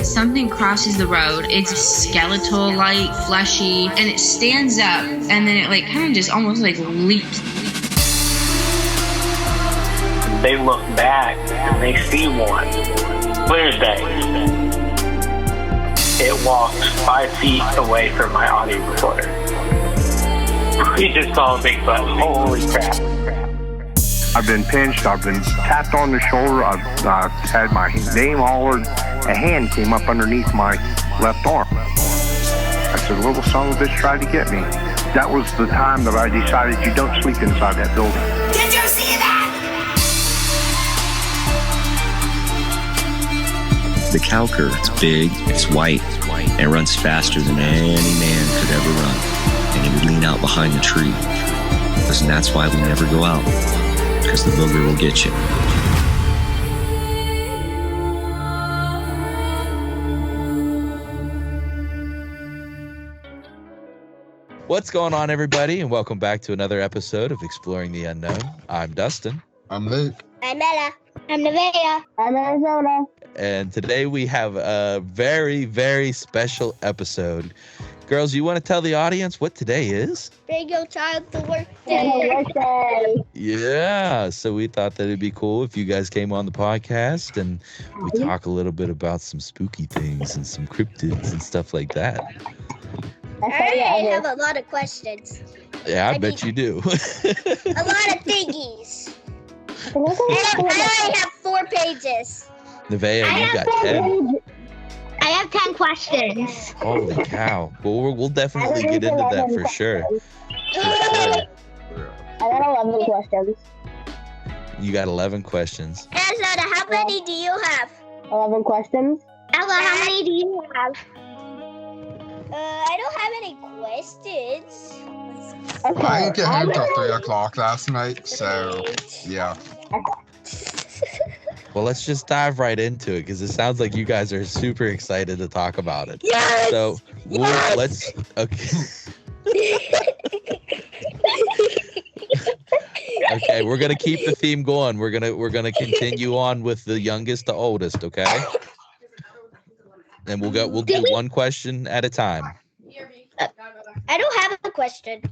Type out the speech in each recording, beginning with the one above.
something crosses the road. It's skeletal like, fleshy, and it stands up, and then it like kind of just almost like leaps. They look back and they see one. Clear as day. It walked 5 feet away from my audio recorder. We just saw a Bigfoot. Holy crap. I've been pinched, I've been tapped on the shoulder, I've had my name hollered, a hand came up underneath my left arm. I said, little son of a bitch tried to get me. That was the time that I decided you don't sleep inside that building. Did you see that? The cowcur, it's big, it's white, and it runs faster than any man could ever run. And it would lean out behind the tree. And that's why we never go out, because the booger will get you. What's going on, everybody, and welcome back to another episode of Exploring the Unknown. I'm Dustin. I'm Luke. I'm Ella. I'm Nevaeh. I'm Arizona. And today we have a very, very special episode. Girls, you want to tell the audience what today is? Bring your child to work day. Yeah, so we thought that it'd be cool if you guys came on the podcast and we talk a little bit about some spooky things and some cryptids and stuff like that. I have a lot of questions. Yeah, I bet you do. A lot of thingies. I only have 4 pages. Nevaeh, you got 10. I have 10 questions. Holy cow. Well, we'll definitely get into that for sure. I got 11 questions. You got 11 questions. Arizona, how many do you have? 11 questions. Ella, how many do you have? I don't have any questions. Okay. I didn't get home till 3 o'clock last night, so yeah. Well, let's just dive right into it because it sounds like you guys are super excited to talk about it. Yes! So let's. Okay. Okay, we're gonna keep the theme going. We're gonna continue on with the youngest to oldest. Okay. And we'll do one question at a time. I don't have a question.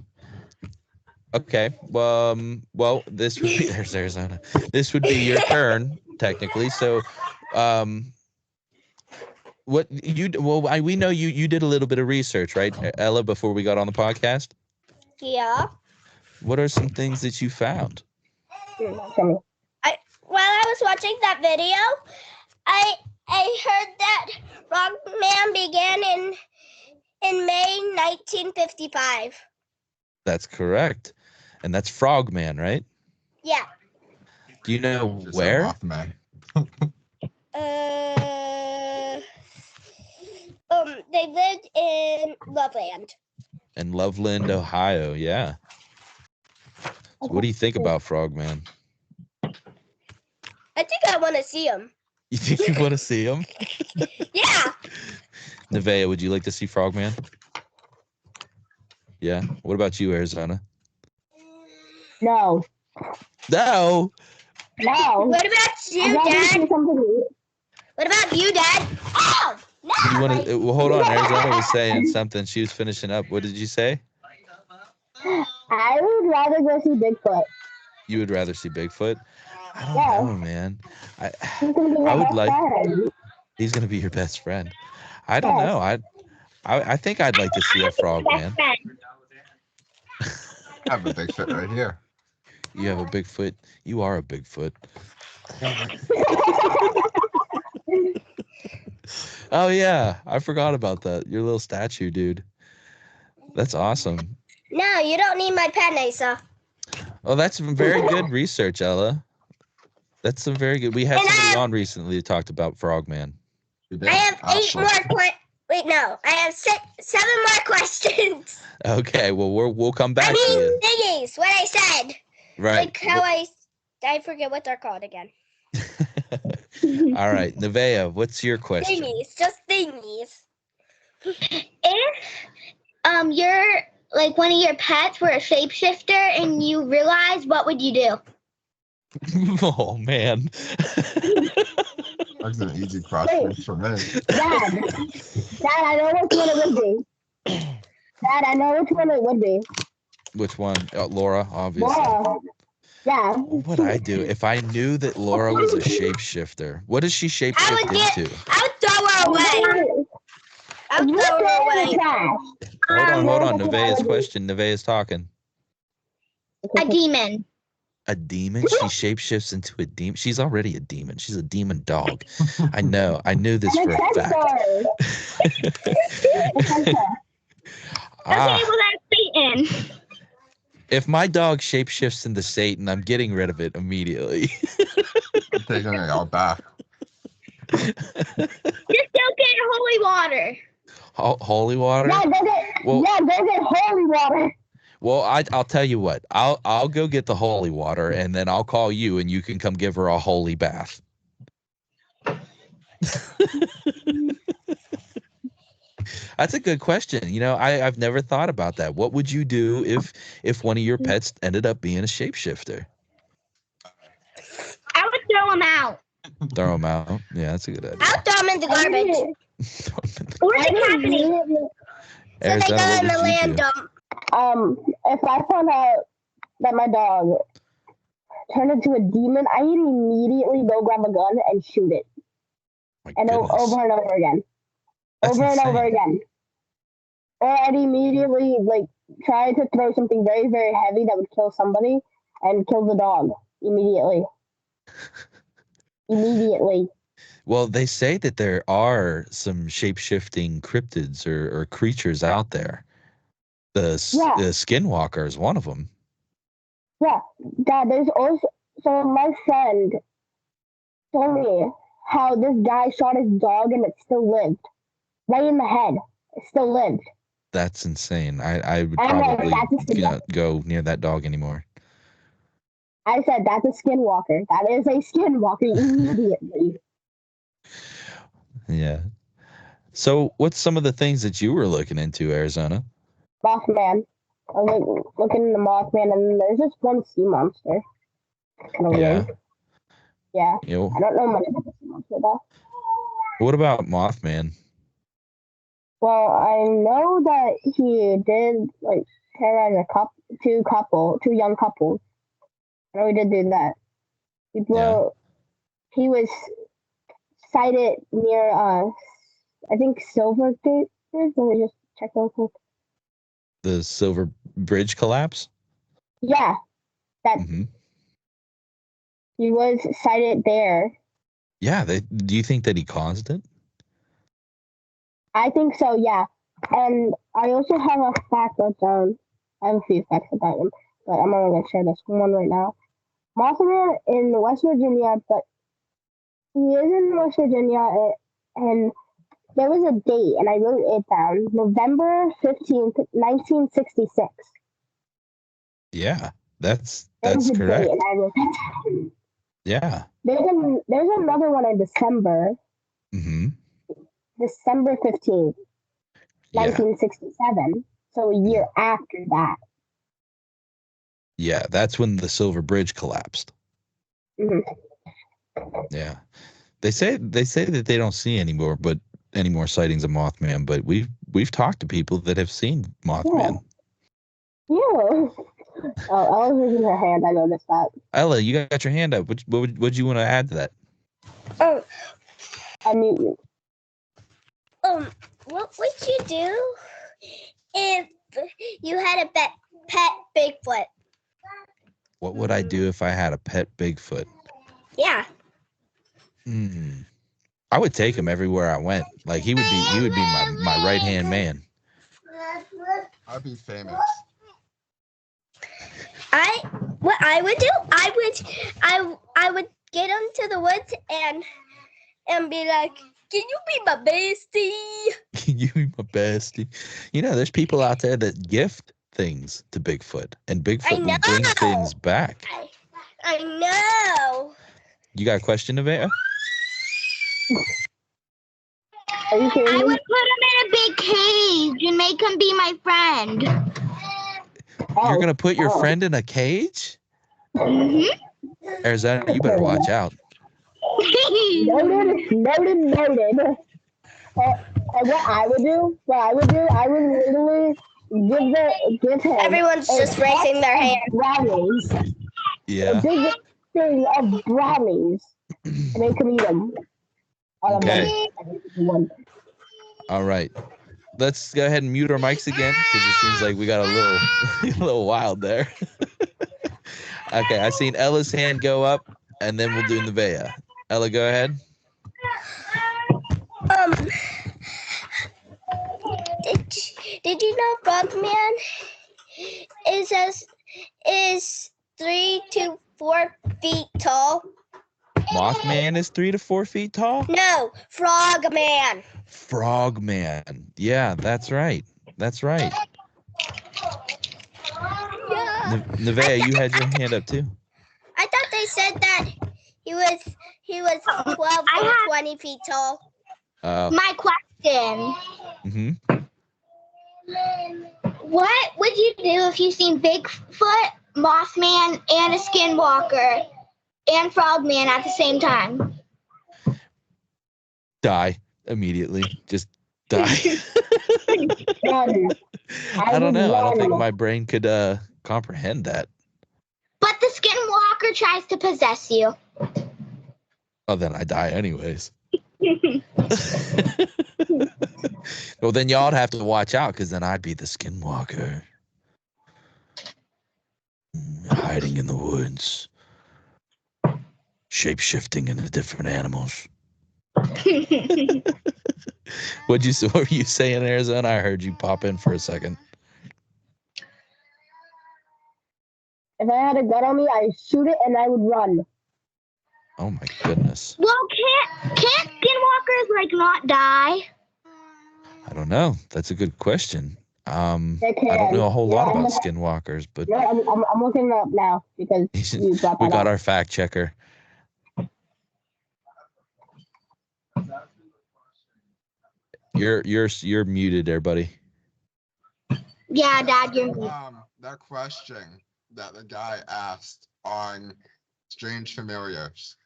Okay. Well, this would be there's Arizona. This would be your turn technically. So, what you we know you did a little bit of research, right, Ella, before we got on the podcast? Yeah. What are some things that you found? While I was watching that video, I heard that Frogman began in May 1955. That's correct. And that's Frogman, right? Yeah. Do you know where? They lived in Loveland. In Loveland, Ohio, yeah. So what do you think about Frogman? I think I want to see him. You think you want to see him? Yeah. Nevaeh, would you like to see Frogman? Yeah. What about you, Arizona? No. No. No. What about you, Dad? What about you, Dad? Oh, no. You want to? Well, hold on. Arizona was saying something. She was finishing up. What did you say? I would rather go see Bigfoot. You would rather see Bigfoot? I don't know, man. I would like. He's gonna be your best friend. I don't know. I think I'd like to see a Frogman. I have a Bigfoot right here. You have a Bigfoot. You are a Bigfoot. Oh yeah, I forgot about that. Your little statue, dude. That's awesome. No, you don't need my pen, Asa. Oh, that's some very good research, Ella. That's some very good. We had somebody on recently who talked about Frogman. I have 8 more Wait, no. I have 7 more questions. Okay, well we'll come back to you. Thingies, what I said. Right. Like how I forget what they're called again. All right, Nevaeh, what's your question? Thingies, just thingies. If you're like one of your pets were a shapeshifter and you realize, what would you do? Oh man. That's an easy question for me. Dad, I know which one it would be. Dad, I know which one it would be. Which one? Laura, obviously. Laura. Yeah. What would I do if I knew that Laura was a shapeshifter? What does she shapeshift into? I would throw her away. I would throw her away. Hold on. Nevaeh's question. Nevaeh's talking. A demon. A demon? She shapeshifts into a demon. She's already a demon. She's a demon dog. I know. I knew this for a fact. Okay, well that's Satan. If my dog shapeshifts into Satan, I'm getting rid of it immediately. I'm taking it all back. Just don't get holy water. Holy water? Yeah, go get holy water. Well, I'll tell you what. I'll go get the holy water, and then I'll call you, and you can come give her a holy bath. That's a good question. You know, I've never thought about that. What would you do if one of your pets ended up being a shapeshifter? I would throw him out. Throw them out. Yeah, that's a good idea. I'll throw them in the garbage. Where's it happening? So they go in the land dump. If I found out that my dog turned into a demon, I would immediately go grab a gun and shoot it. And over and over again. That's over insane. And over again. Or I'd immediately try to throw something very, very heavy that would kill somebody and kill the dog immediately. Immediately. Well, they say that there are some shape-shifting cryptids or creatures out there. The skinwalker is one of them. Yeah, Dad, there's also... So my friend told me how this guy shot his dog and it still lived. Right in the head. It still lived. That's insane. I would probably not go near that dog anymore. I said, that's a skinwalker. That is a skinwalker immediately. Yeah. So what's some of the things that you were looking into, Arizona? Mothman. I was looking into Mothman, and there's just one sea monster. Kind of weird. Yeah. I don't know much about the sea monster, though. What about Mothman? Well, I know that he did terrorize two young couples. I know he did do that. He was sighted near I think Silver Gate. Let me just check real quick. The Silver Bridge collapse? Yeah. That he was sighted there. Yeah, do you think that he caused it? I think so, yeah. And I also have a fact wrote down. I have a few facts about him, but I'm not going to share this one right now. Mothman in West Virginia, but he is in West Virginia, and there was a date, and I wrote it down. November 15th, 1966. Yeah, that's correct. Date, and I wrote that down. Yeah. There's another one in December. Mm-hmm. December 15th, 1967. So a year after that. Yeah, that's when the Silver Bridge collapsed. Mm-hmm. Yeah. They say that they don't see any more sightings of Mothman, but we've talked to people that have seen Mothman. Yeah. Oh, Ella's raising her hand. I noticed that. Ella, you got your hand up. What would you want to add to that? Oh. I mute you. What would you do if you had a pet Bigfoot? What would I do if I had a pet Bigfoot? Yeah. I would take him everywhere I went. Like he would be my right-hand man. I'd be famous. What I would do, I would get him to the woods and be like, can you be my bestie? Can you be my bestie? You know, there's people out there that gift things to Bigfoot, and Bigfoot will bring things back. I know. You got a question, Nevaeh? Are you kidding me? I would put him in a big cage and make him be my friend. You're going to put your friend in a cage? Mm-hmm. Arizona, you better watch out. Noted. And what I would do, I would literally give him. Everyone's just raising their hand. Brownies. Yeah. A big thing of brownies, and they can eat them. Okay. All right. Let's go ahead and mute our mics again because it seems like we got a little wild there. Okay, I seen Ella's hand go up, and then we'll do Nevaeh. Ella, go ahead. Did you know Frogman is 3 to 4 feet tall? Mothman is 3 to 4 feet tall? No, Frogman. Frogman. Yeah, that's right. That's right. Yeah. Nevaeh, you had your hand up too. I thought they said that he was 12 or 20 feet tall. My question. Mm-hmm. What would you do if you seen Bigfoot, Mothman, and a skinwalker and Frogman at the same time? Die immediately. Just die. I don't know. I don't think my brain could comprehend that. But the skinwalker tries to possess you. Oh, then I die anyways. Well, then y'all'd have to watch out because then I'd be the skinwalker. Hiding in the woods. Shape-shifting into different animals. What were you saying, Arizona? I heard you pop in for a second. If I had a gun on me, I'd shoot it and I would run. Oh my goodness. Well, can't skinwalkers not die? I don't know. That's a good question. I don't know a whole lot about skinwalkers, but I'm looking it up now because you brought that we got up. our fact checker. You're muted there, buddy. Yeah, Dad, you're muted. That question that the guy asked on Strange Familiars.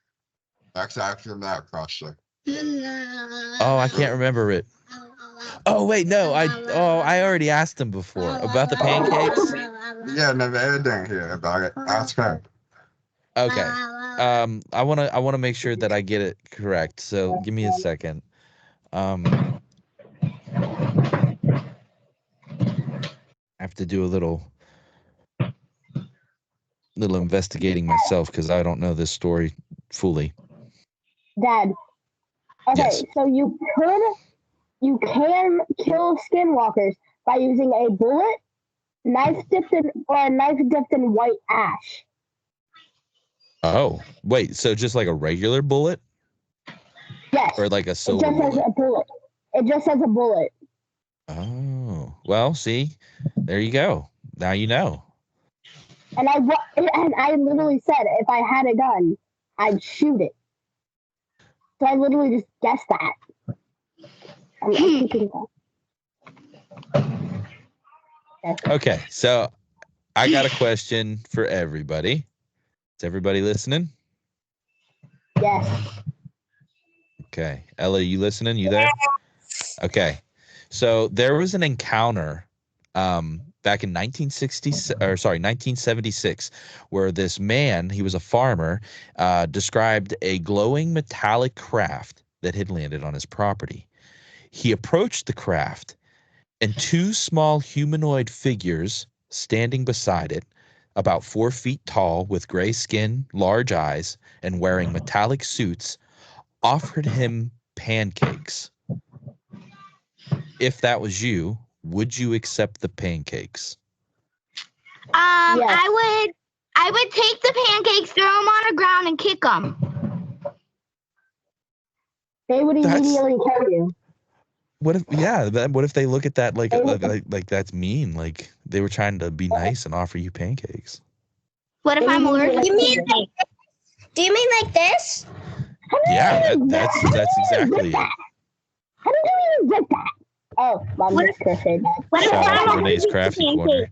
That's actually that question. Oh, I can't remember it. Oh wait, no, I already asked him before about the pancakes. Yeah, Nevaeh didn't hear about it. Ask him. Okay. I wanna make sure that I get it correct. So give me a second. I have to do a little investigating myself because I don't know this story fully. Dad. Okay, yes. So you can kill skinwalkers by using a bullet, knife dipped in white ash. Oh, wait, so just like a regular bullet? Yes. Or like a silver bullet? It just says a bullet. Oh, well, see, there you go. Now you know. And I literally said if I had a gun, I'd shoot it. So I literally just guessed that. I'm keeping that. Okay, so I got a question for everybody. Is everybody listening? Yes. Okay. Ella, are you listening? You there? Okay. So there was an encounter back in 1976, where this man, he was a farmer, described a glowing metallic craft that had landed on his property. He approached the craft, and two small humanoid figures standing beside it, about 4 feet tall, with gray skin, large eyes, and wearing metallic suits, offered him pancakes. If that was you, would you accept the pancakes? Yes. I would take the pancakes, throw them on the ground, and kick them. They would immediately kill you. What if they look at that like that's mean? Like they were trying to be nice and offer you pancakes. What if I'm allergic? Do you mean like this? Yeah, that's exactly it. How did you even get that? Oh, Mom just crocheted. Shout out to Renee's Crafty Corner.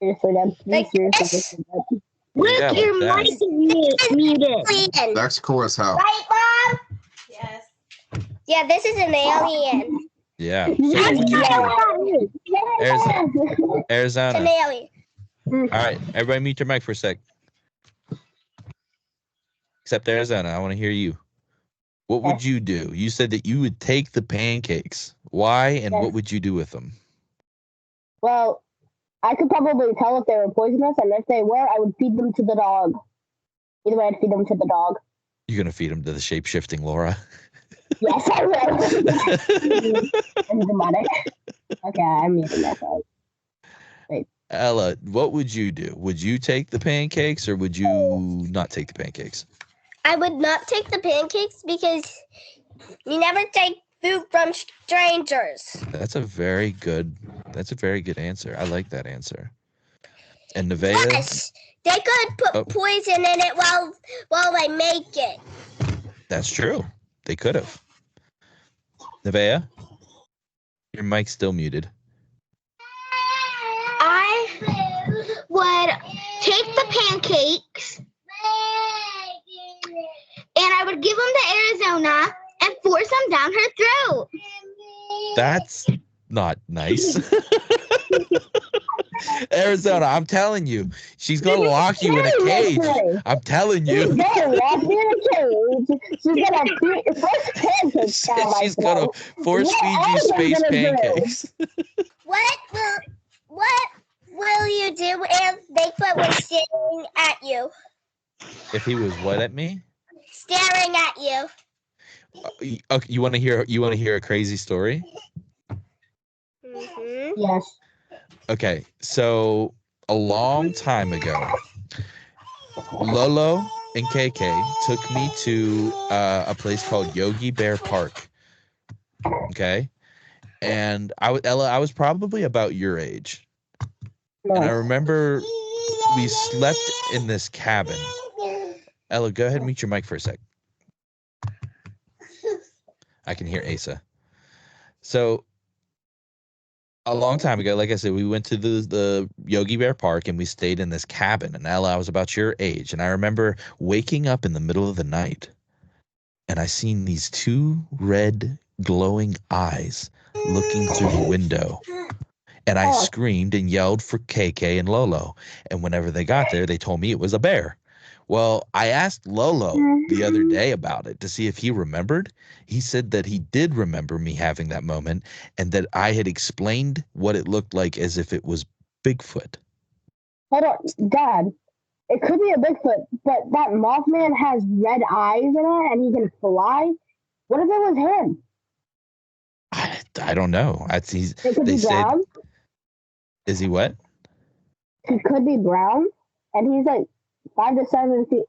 Seriously, What do you got Your like mic that? is muted. That's cool as hell. Right, Mom? Yes. Yeah, this is an alien. Yeah. So what would you do? It's Arizona. an alien. All right, everybody mute your mic for a sec. Except Arizona, I want to hear you. What would you do? You said that you would take the pancakes. Why and what would you do with them? Well, I could probably tell if they were poisonous, and if they were, I would feed them to the dog. Either way, I'd feed them to the dog. You're going to feed them to the shape-shifting Laura? Yes, I will. I'm dramatic. Okay, I'm muting myself. Wait. Ella, what would you do? Would you take the pancakes or would you not take the pancakes? I would not take the pancakes because you never take food from strangers. That's a very good answer. I like that answer. And Nevaeh? Yes, they could put poison in it while they make it. That's true. They could have. Nevaeh? Your mic's still muted. I would take the pancakes and I would give them to Arizona and force them down her throat. That's not nice. Arizona, I'm telling you, she's going to lock you in a cage. I'm telling you. She's going to lock me in a cage. She's going to force pancakes down my She's going to force feed you space pancakes. What will you do if Bigfoot was staring at you? If he was what at me? Staring at you. Okay, you want to hear a crazy story? Mm-hmm. Yes. Okay, so a long time ago, Lolo and KK took me to a place called Yogi Bear Park. Okay, and Ella, I was probably about your age, and I remember we slept in this cabin. Ella, go ahead and mute your mic for a sec. I can hear Asa. So a long time ago, like I said, we went to the Yogi Bear Park and we stayed in this cabin. And Ella, I was about your age. And I remember waking up in the middle of the night and I seen these two red glowing eyes looking through the window. And I screamed and yelled for KK and Lolo. And whenever they got there, they told me it was a bear. Well, I asked Lolo the other day about it to see if he remembered. He said that he did remember me having that moment and that I had explained what it looked like as if it was Bigfoot. Hold on, Dad. It could be a Bigfoot, but that Mothman has red eyes in it and he can fly. What if it was him? I don't know. They said, brown. Is he what? He could be brown, and he's like 5 to 7 feet.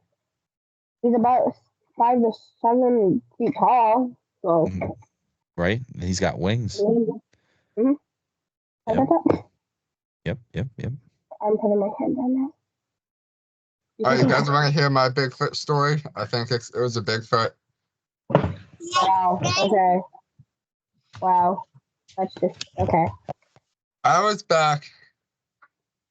He's about 5 to 7 feet tall. So, right? And he's got wings. Mm-hmm. Yep. I'm putting my hand down now. All right, you guys want to hear my Bigfoot story? I think it was a Bigfoot. Wow. Okay. Wow. That's just okay. I was back.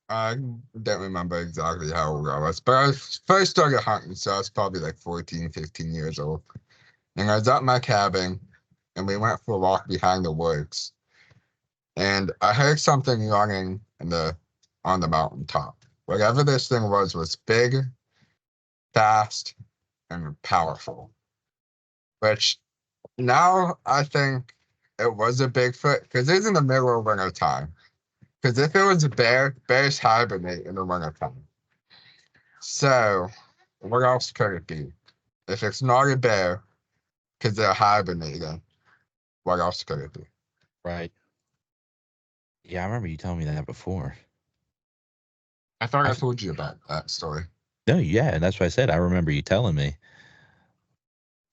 I don't remember exactly how old I was, but I first started hunting, so I was probably like 14, 15 years old. And I was at my cabin, and we went for a walk behind the woods. And I heard something running on the mountaintop. Whatever this thing was big, fast, and powerful. Which now I think it was a Bigfoot, because it's in the middle of winter time. Because if it was a bear, bears hibernate in the wintertime. So, what else could it be? If it's not a bear, because they're hibernating, what else could it be? Right. Yeah, I remember you telling me that before. I thought I told you about that story. No, yeah, and that's what I said. I remember you telling me.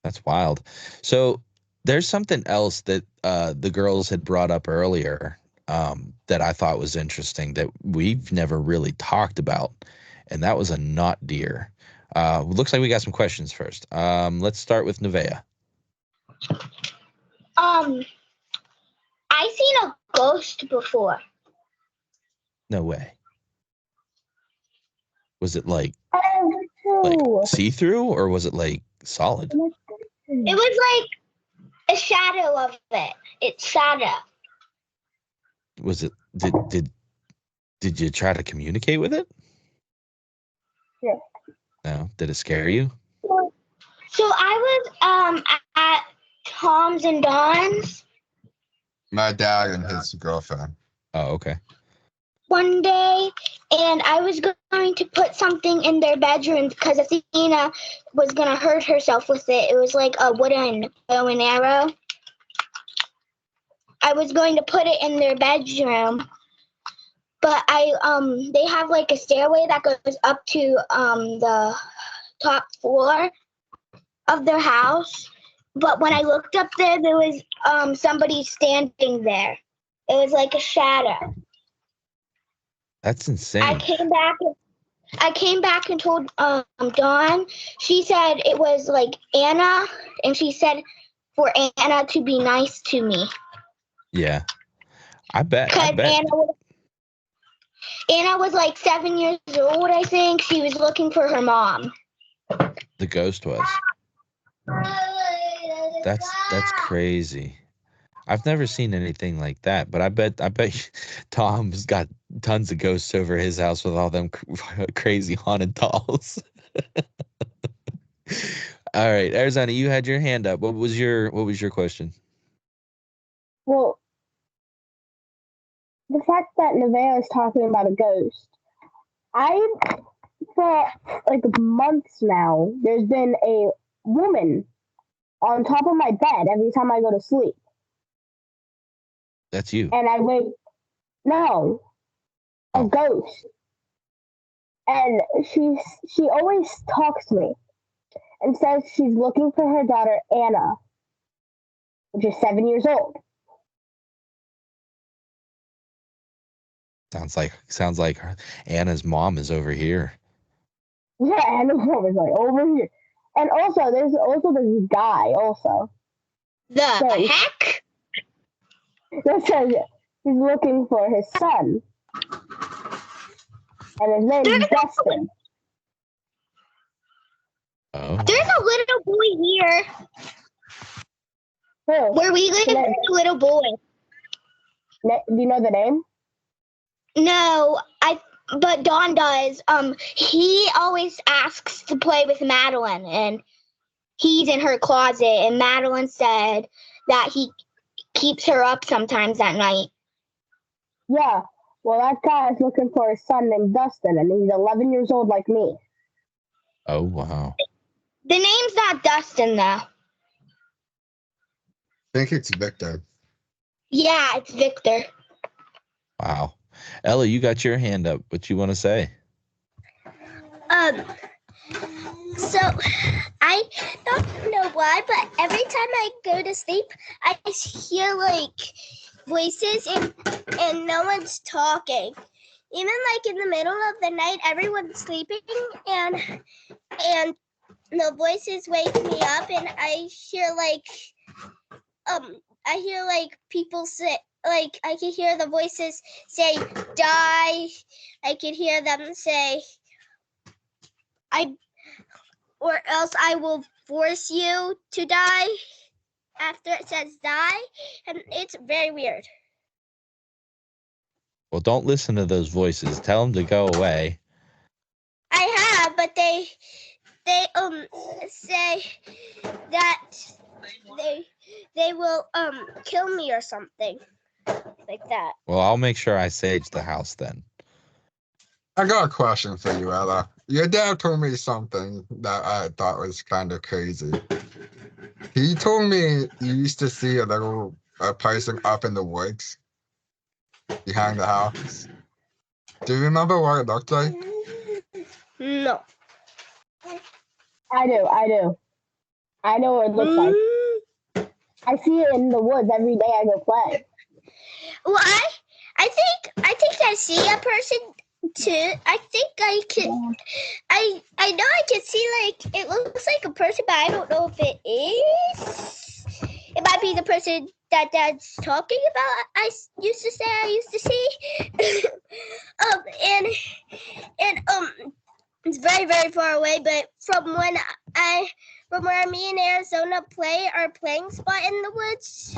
That's wild. So there's something else that the girls had brought up earlier that I thought was interesting that we've never really talked about, and that was a knot deer. Looks like we got some questions first. Let's start with Nevaeh. I seen a ghost before. No way. Was it like Like see-through, or was it like solid? It was like a shadow of it. It's shadow. Was it? Did you try to communicate with it? Yeah. No. Did it scare you? So I was at Tom's and Don's My dad and his girlfriend. Oh, okay. one day, and I was going to put something in their bedroom because Athena was going to hurt herself with it. It was like a wooden bow and arrow. I was going to put it in their bedroom, but they have like a stairway that goes up to the top floor of their house. But when I looked up there was somebody standing there. It was like a shadow. That's insane. I came back and told Dawn. She said it was like Anna, and she said for Anna to be nice to me. Yeah, I bet. Anna was like 7 years old, I think. She was looking for her mom. The ghost was. That's crazy. I've never seen anything like that, but I bet Tom's got tons of ghosts over his house with all them crazy haunted dolls. All right, Arizona, you had your hand up. What was your question? Well, the fact that Nevaeh is talking about a ghost, for like months now, there's been a woman on top of my bed every time I go to sleep. That's you. And I wake, no, a ghost. And she always talks to me and says she's looking for her daughter, Anna, which is 7 years old. Sounds like Anna's mom is over here. Yeah, Anna's mom is like over here. And also, there's this guy also. The heck? That says he's looking for his son. And his name is Dustin. Oh. There's a little boy here. Who? Where we live, there's a little boy. Do you know the name? No, but Dawn does. He always asks to play with Madeline, and he's in her closet, and Madeline said that he keeps her up sometimes at night. Yeah. Well, that guy is looking for his son named Dustin, and he's 11 years old like me. Oh, wow. The name's not Dustin, though. I think it's Victor. Yeah, it's Victor. Wow. Ella, you got your hand up. What you want to say? So I don't know why, but every time I go to sleep, I hear like voices and no one's talking. Even like in the middle of the night, everyone's sleeping and the voices wake me up, and I hear like people say, like I can hear the voices say die. I can hear them say or else I will force you to die after it says die, and it's very weird. Well, don't listen to those voices. Tell them to go away. I have, but they say that they will kill me or something like that. Well, I'll make sure I sage the house then. I got a question for you, Ella. Your dad told me something that I thought was kind of crazy. He told me you used to see a person up in the woods behind the house. Do you remember what it looked like? No. I do. I know what it looks like. I see it in the woods every day I go play. Well, I think I see a person too. I think I can. I know I can see like it looks like a person, but I don't know if it is. It might be the person that Dad's talking about. I used to see. very, very far away, but from where me and Arizona play our playing spot in the woods,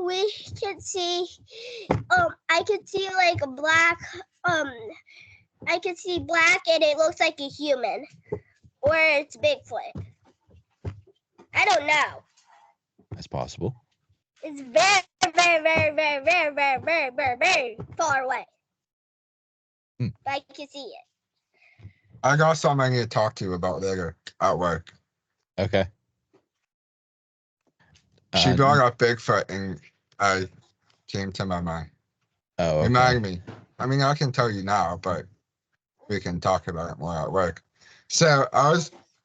we can see, I could see like a black, I could see black and it looks like a human, or it's Bigfoot. I don't know. That's possible. It's very, very, very, very, very, very, very, very, very far away. But I can see it. I got something I need to talk to you about later at work. Okay. She brought up Bigfoot and I came to my mind. Oh, okay. Remind me. I mean, I can tell you now, but we can talk about it more at work. So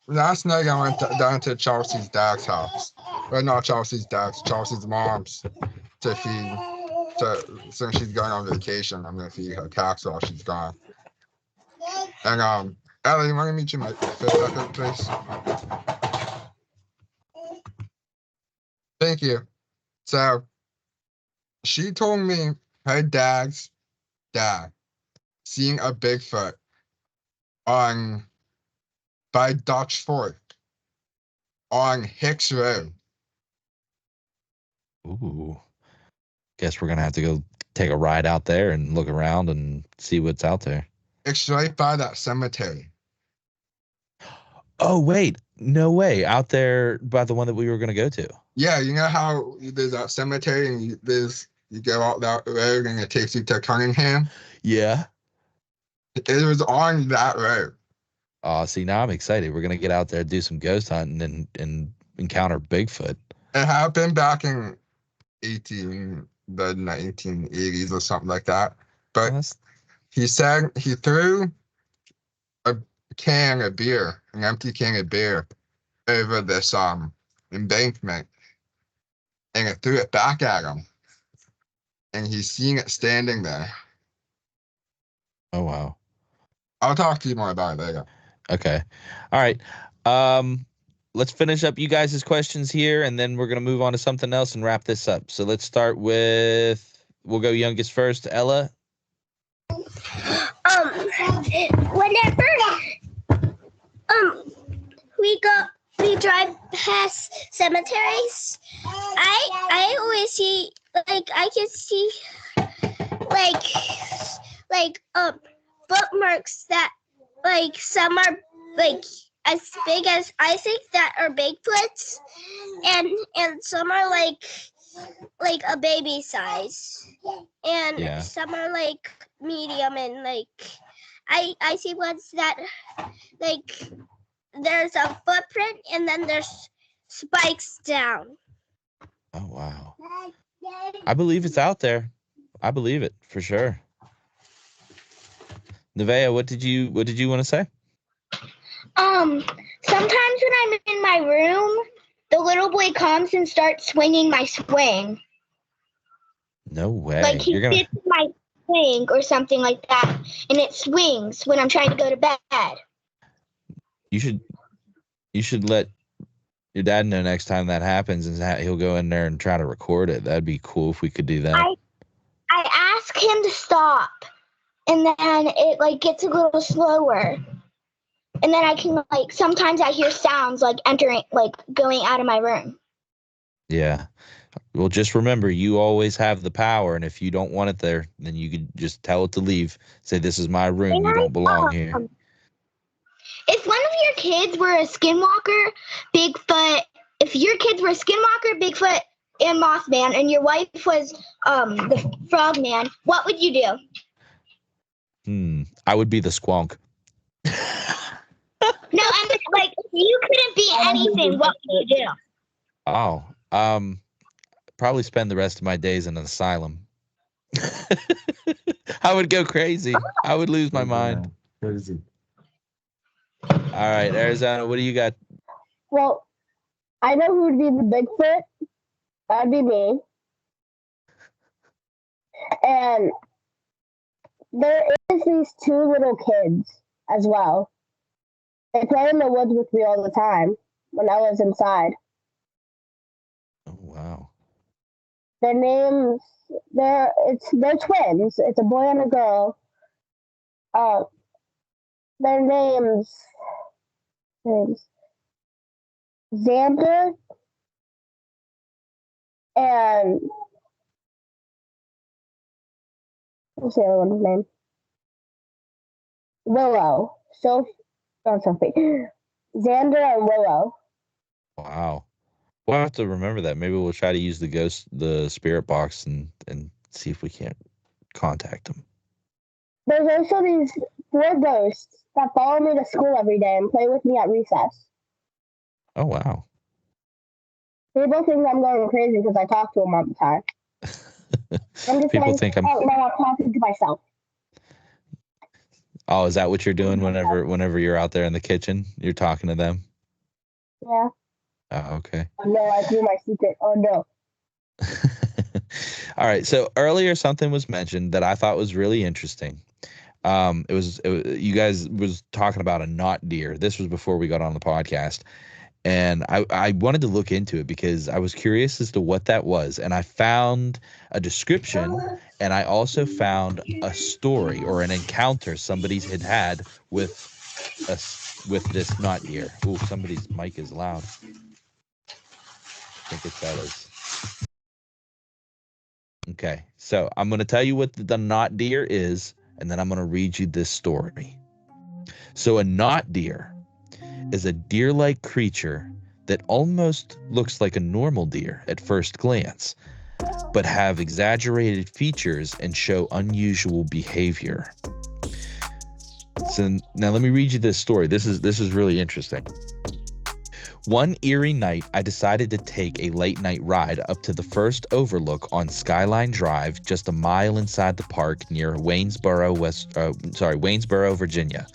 last night I went down to Chelsea's dad's house. Well, not Chelsea's dad's, Chelsea's mom's to feed. Since she's going on vacation, I'm gonna feed her cats while she's gone. And Ellie, you want to meet you for a second, please? Thank you. So she told me her dad's dad seeing a Bigfoot by Dutch Fort on Hicks Road. Ooh. Guess we're gonna have to go take a ride out there and look around and see what's out there. It's right by that cemetery. Oh, wait. No way. Out there by the one that we were gonna go to. Yeah, you know how there's that cemetery and you go out that road and it takes you to Cunningham? Yeah. It was on that road. Oh, see, now I'm excited. We're gonna get out there, do some ghost hunting, and encounter Bigfoot. It happened back in the 1980s or something like that. But he said he threw an empty can of beer, over this embankment, and it threw it back at him. And he's seeing it standing there. Oh, wow. I'll talk to you more about it later. Okay. All right. Let's finish up you guys' questions here, and then we're going to move on to something else and wrap this up. So let's start with, we'll go youngest first. Ella? Whenever we drive past cemeteries, I always see, like, I can see like bookmarks that, like, some are like as big as I think that are Bigfoots, and some are like a baby size, and some are like medium, and like I see ones that, like, there's a footprint and then there's spikes down. Oh, wow. I believe it's out there. I believe it for sure. Nevaeh, what did you want to say? Sometimes when I'm in my room, the little boy comes and starts swinging my swing. No way. Like he gets my swing or something like that, and it swings when I'm trying to go to bed. You should let your dad know next time that happens, and he'll go in there and try to record it. That'd be cool if we could do that. I ask him to stop, and then it like gets a little slower. And then I can, like, sometimes I hear sounds like entering, like going out of my room. Yeah. Well, just remember, you always have the power, and if you don't want it there, then you can just tell it to leave. Say, this is my room. You don't belong here. If one of your kids were a skinwalker, Bigfoot, if your kids were a skinwalker, Bigfoot, and Mothman, and your wife was the Frogman, what would you do? I would be the Squonk. No, I mean, like, if you couldn't be anything, what would you do? Oh, probably spend the rest of my days in an asylum. I would go crazy. I would lose my mind. Crazy. All right, Arizona, what do you got? Well, I know who would be the Bigfoot. That'd be me. And there is these two little kids as well. They play in the woods with me all the time when I was inside. Oh, wow. Their names, they're twins. It's a boy and a girl. Their names. Xander and what's the other one's name? Willow. Sophie. Xander and Willow. Wow. We'll have to remember that. Maybe we'll try to use the spirit box and see if we can't contact them. There's also these 4 ghosts that follow me to school every day and play with me at recess. Oh, wow. People think I'm going crazy because I talk to them all the time. I'm just People saying, think I'm talking to myself. Oh, is that what you're doing whenever you're out there in the kitchen? You're talking to them? Yeah. Oh, okay. Oh, no, I do my secret. Oh, no. All right. So earlier something was mentioned that I thought was really interesting. It was you guys was talking about a knot deer. This was before we got on the podcast. And I wanted to look into it because I was curious as to what that was. And I found a description, and I also found a story or an encounter somebody had with this knot deer. Ooh, somebody's mic is loud. I think it's Bella's. Okay, so I'm going to tell you what the knot deer is, and then I'm going to read you this story. So a knot deer is a deer-like creature that almost looks like a normal deer at first glance, but have exaggerated features and show unusual behavior. So now let me read you this story. This is really interesting. One eerie night, I decided to take a late night ride up to the first overlook on Skyline Drive, just a mile inside the park near Waynesboro, Virginia.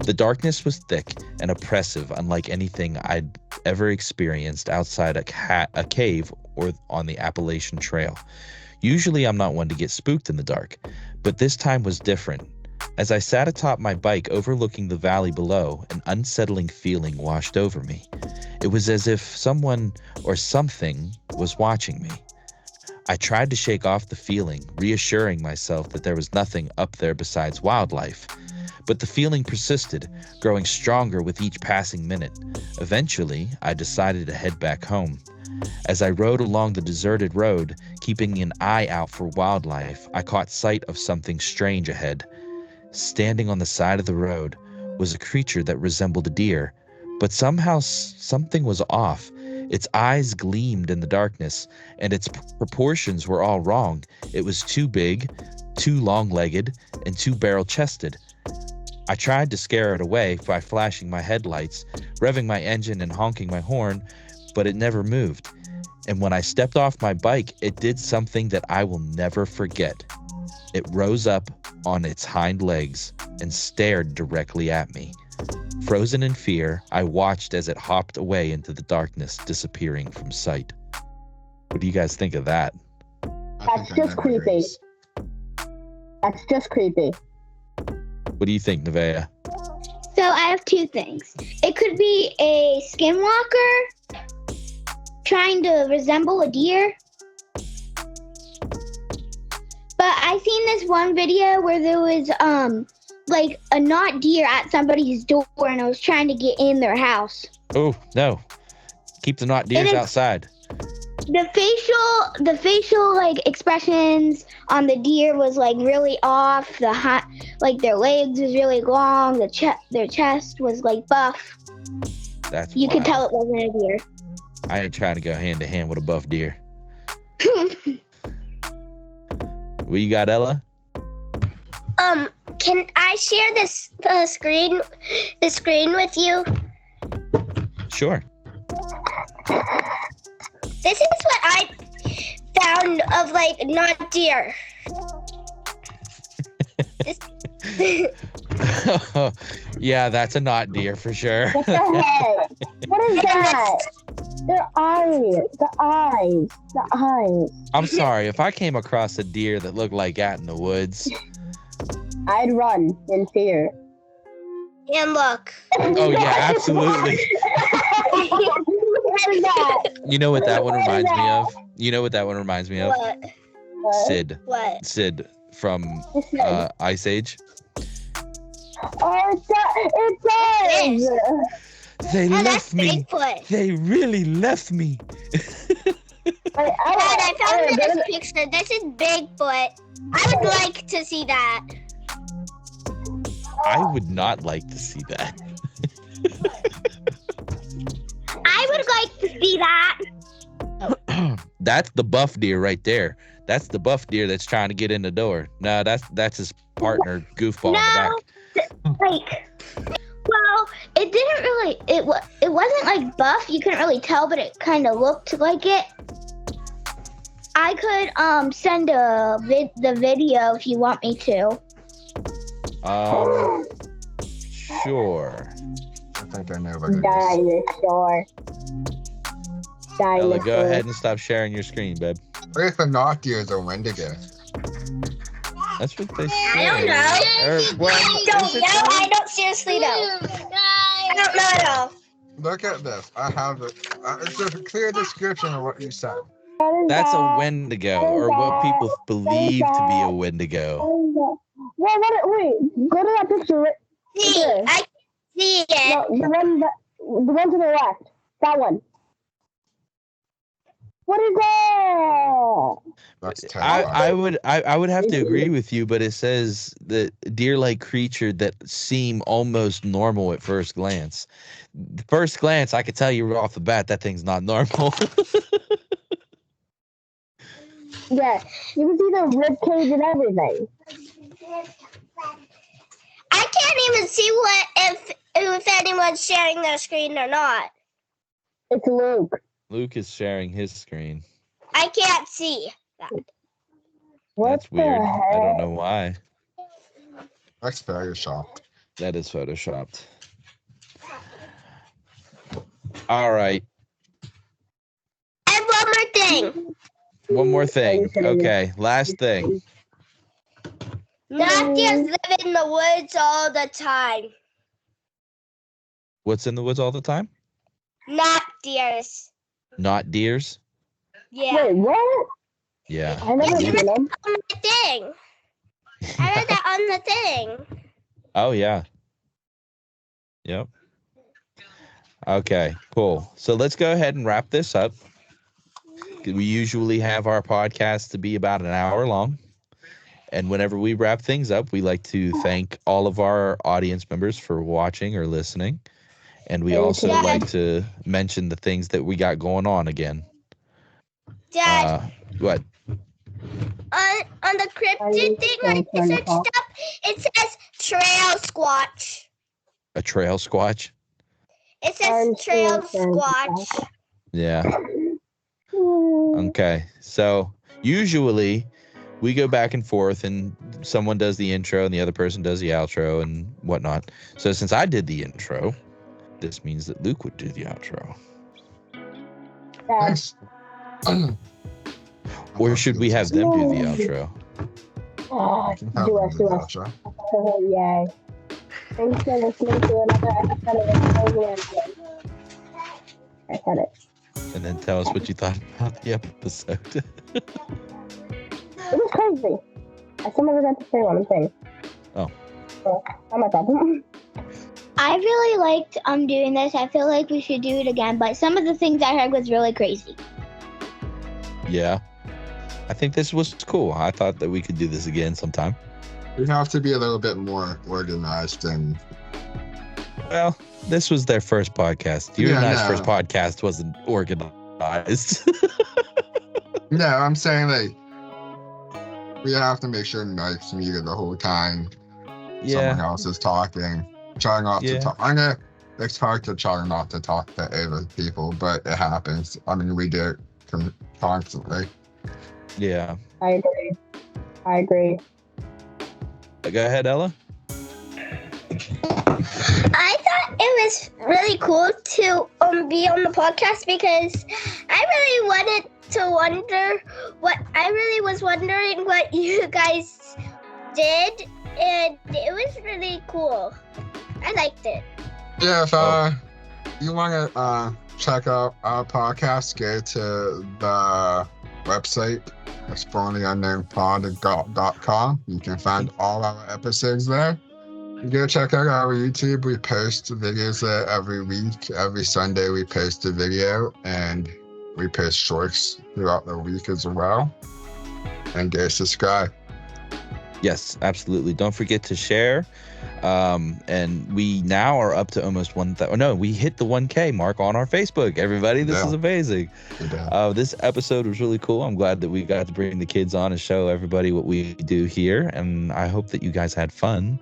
The darkness was thick and oppressive, unlike anything I'd ever experienced outside a cave or on the Appalachian Trail. Usually I'm not one to get spooked in the dark, but this time was different. As I sat atop my bike overlooking the valley below, an unsettling feeling washed over me. It was as if someone or something was watching me. I tried to shake off the feeling, reassuring myself that there was nothing up there besides wildlife. But the feeling persisted, growing stronger with each passing minute. Eventually, I decided to head back home. As I rode along the deserted road, keeping an eye out for wildlife, I caught sight of something strange ahead. Standing on the side of the road was a creature that resembled a deer, but somehow something was off. Its eyes gleamed in the darkness, and its proportions were all wrong. It was too big, too long-legged, and too barrel-chested. I tried to scare it away by flashing my headlights, revving my engine and honking my horn, but it never moved. And when I stepped off my bike, it did something that I will never forget. It rose up on its hind legs and stared directly at me. Frozen in fear, I watched as it hopped away into the darkness, disappearing from sight. What do you guys think of that? That's just creepy. That's just creepy. What do you think, Nevaeh? So I have 2 things. It could be a skinwalker trying to resemble a deer. But I seen this one video where there was like a not deer at somebody's door and it was trying to get in their house. Oh, no. Keep the not deers outside. The facial like expressions on the deer was like really off. Like their legs was really long. Their chest was like buff. That's you wild. could tell it wasn't a deer. I ain't trying to go hand to hand with a buff deer. What you got, Ella? Can I share the screen with you? Sure. This is what I found of like not deer. Yeah, that's a not deer for sure. What the heck? What is that? Their eyes. The eyes. I'm sorry, if I came across a deer that looked like that in the woods, I'd run in fear. And look. Oh yeah, absolutely. What is that? You know what that one reminds me of? You know what that one reminds me of? What? Sid. What? Sid from Ice Age. Oh, it does. They left me. Bigfoot. They really left me. Dad, I found this picture. This is Bigfoot. I would like to see that. I would not like to see that. I would like to see that. That's the buff deer right there. That's the buff deer that's trying to get in the door. No, that's his partner, Goofball, in the back. Well, it didn't really. It wasn't like buff. You couldn't really tell, but it kind of looked like it. I could send the video if you want me to. Sure. I think I know what it is. Dinosaur. Ella, go ahead and stop sharing your screen, babe. What if a knock deer is a Wendigo? That's what they say. I don't know. I don't seriously know. I don't know at all. Look at this. I have it. It's a clear description of what you said. That's a Wendigo, or what people believe to be a Wendigo. Wait, go to that picture. See, I can see it. No, the one to the left. That one. What is that? That's terrifying. I would have to agree with you, but it says the deer-like creature that seem almost normal at first glance. First glance, I could tell you off the bat that thing's not normal. Yeah, you can see the rib cage and everything. I can't even see if anyone's sharing their screen or not. It's Luke. Luke is sharing his screen. I can't see that. That's weird. I don't know why. That's photoshopped. That is photoshopped. All right. And one more thing. One more thing. Okay, last thing. Not just live in the woods all the time. What's in the woods all the time? Not deers. Not deers? Yeah. Wait, what? Yeah. I never Yes, seen them. on the thing. I read that on the thing. Oh, yeah. Yep. Okay, cool. So let's go ahead and wrap this up. We usually have our podcast to be about an hour long. And whenever we wrap things up, we like to thank all of our audience members for watching or listening. And we also like to mention the things that we got going on again. Dad. What? On the cryptid thing, when I searched up, it says trail squatch. A trail squatch? It says trail squatch. Yeah. Okay. So usually we go back and forth and someone does the intro and the other person does the outro and whatnot. So since I did the intro, this means that Luke would do the outro. Thanks. Or should we have them do the outro? Do us. Yay. Thanks for listening to another episode of Loveland. I said it. And then tell us what you thought about the episode. It was crazy. I still never got to say one thing. Oh. Not my problem. I really liked doing this. I feel like we should do it again, but some of the things I heard was really crazy. Yeah. I think this was cool. I thought that we could do this again sometime. We have to be a little bit more organized and... Well, this was their first podcast. Your first podcast wasn't organized. No, I'm saying like we have to make sure Mike's muted the whole time. Yeah. Someone else is talking. Try not to talk. I know it's hard to try not to talk to other people, but it happens. I mean, we do it constantly. Yeah. I agree. Go ahead, Ella. I thought it was really cool to be on the podcast because I really was wondering what you guys did, and it was really cool. I liked it. Yeah, if you want to check out our podcast, go to the website, exploreintheunknownpod.com. You can find all our episodes there. Go check out our YouTube. We post videos there every week. Every Sunday we post a video, and we post shorts throughout the week as well. And go subscribe. Yes, absolutely. Don't forget to share. And we now are up to almost 1,000. No, we hit the 1K mark on our Facebook. Everybody, this is amazing. This episode was really cool. I'm glad that we got to bring the kids on and show everybody what we do here. And I hope that you guys had fun.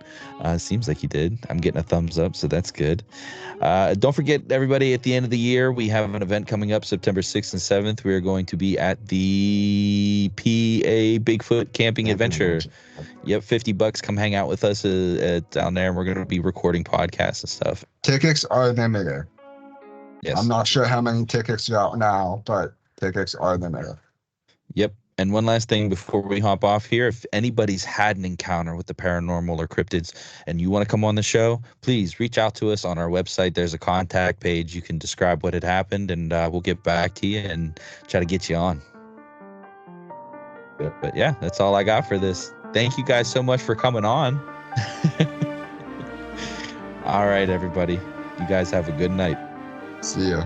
Seems like you did. I'm getting a thumbs up, so that's good. Don't forget, everybody, at the end of the year, we have an event coming up September 6th and 7th. We are going to be at the PA Bigfoot Camping Adventure. Yep, $50. Come hang out with us down there, and we're going to be recording podcasts and stuff. Tickets are limited. Yes. I'm not sure how many tickets are out now, but tickets are limited. Yep. And one last thing before we hop off here, if anybody's had an encounter with the paranormal or cryptids and you want to come on the show, please reach out to us on our website. There's a contact page. You can describe what had happened, and we'll get back to you and try to get you on. But yeah, that's all I got for this. Thank you guys so much for coming on. All right, everybody. You guys have a good night. See ya.